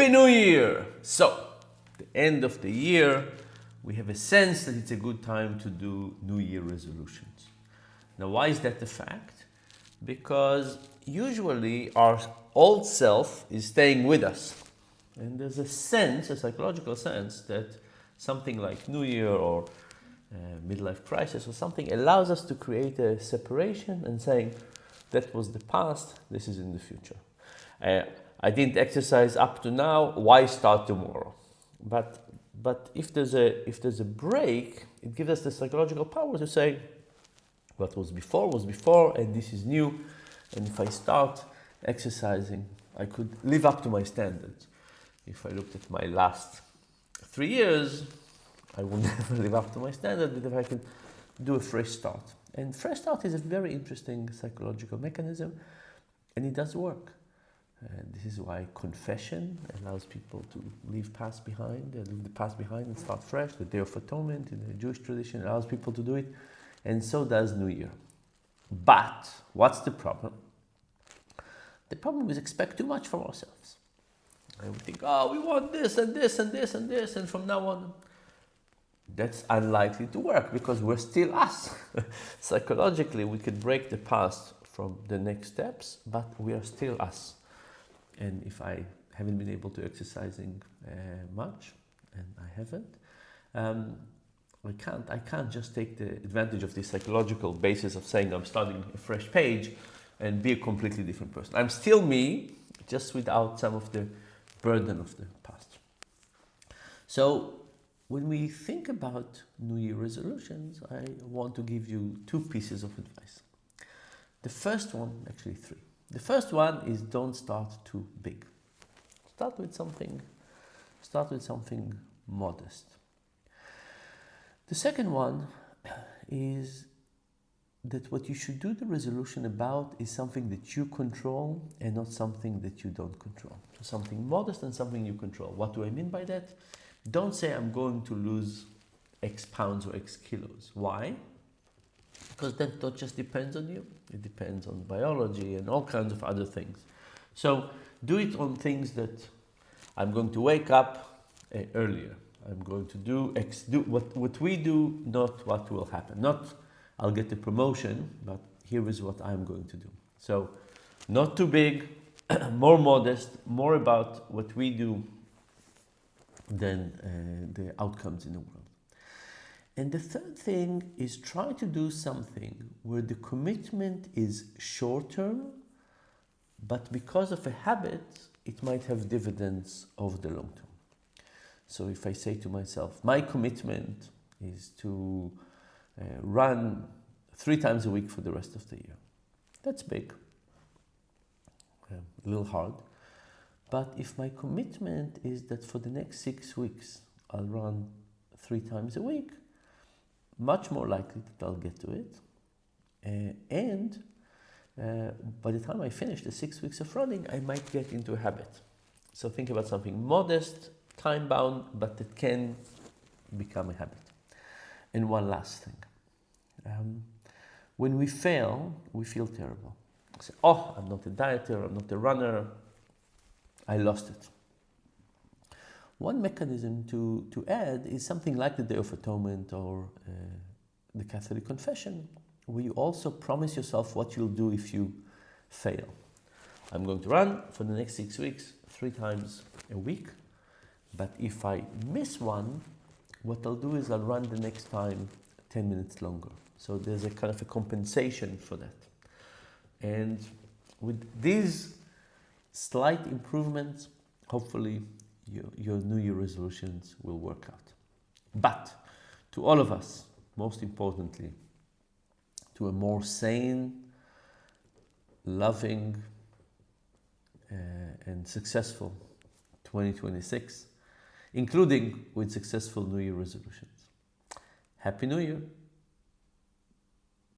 Happy New Year! So, the end of the year, we have a sense that it's a good time to do New Year resolutions. Now, why is that a fact? Because usually our old self is staying with us. And there's a sense, a psychological sense, that something like New Year or midlife crisis or something allows us to create a separation and saying, that was the past, this is in the future. I didn't exercise up to now, why start tomorrow? But if there's a break, it gives us the psychological power to say, what was before, and this is new. And if I start exercising, I could live up to my standards. If I looked at my last 3 years, I would never live up to my standard, but if I could do a fresh start. And fresh start is a very interesting psychological mechanism, and it does work. And this is why confession allows people to leave the past behind and start fresh. The Day of Atonement in the Jewish tradition allows people to do it, and so does New Year. But what's the problem? The problem is expect too much from ourselves. And we think, oh, we want this and this and this and this, and from now on, that's unlikely to work because we're still us. Psychologically, we could break the past from the next steps, but we are still us. And if I haven't been able to exercising much, and I haven't, I can't just take the advantage of the psychological basis of saying I'm starting a fresh page and be a completely different person. I'm still me, just without some of the burden of the past. So when we think about New Year resolutions, I want to give you 2 pieces of advice. The first one, actually 3. The first one is don't start too big. Start with something modest. The second one is that what you should do the resolution about is something that you control and not something that you don't control. So something modest and something you control. What do I mean by that? Don't say I'm going to lose X pounds or X kilos. Why? Because that just depends on you. It depends on biology and all kinds of other things. So do it on things that I'm going to wake up earlier. I'm going to do X. Do what we do, not what will happen. Not I'll get the promotion, but here is what I'm going to do. So not too big, more modest, more about what we do than the outcomes in the world. And the third thing is try to do something where the commitment is short-term, but because of a habit, it might have dividends over the long term. So if I say to myself, my commitment is to run 3 times a week for the rest of the year. That's big, a little hard. But if my commitment is that for the next 6 weeks, I'll run 3 times a week, much more likely that I'll get to it. And by the time I finish the 6 weeks of running, I might get into a habit. So think about something modest, time-bound, but that can become a habit. And one last thing. When we fail, we feel terrible. We say, oh, I'm not a dieter, I'm not a runner, I lost it. One mechanism to add is something like the Day of Atonement or the Catholic Confession, where you also promise yourself what you'll do if you fail. I'm going to run for the next 6 weeks, 3 times a week. But if I miss one, what I'll do is I'll run the next time 10 minutes longer. So there's a kind of a compensation for that. And with these slight improvements, hopefully your New Year resolutions will work out. But to all of us, most importantly, to a more sane, loving, and successful 2026, including with successful New Year resolutions. Happy New Year!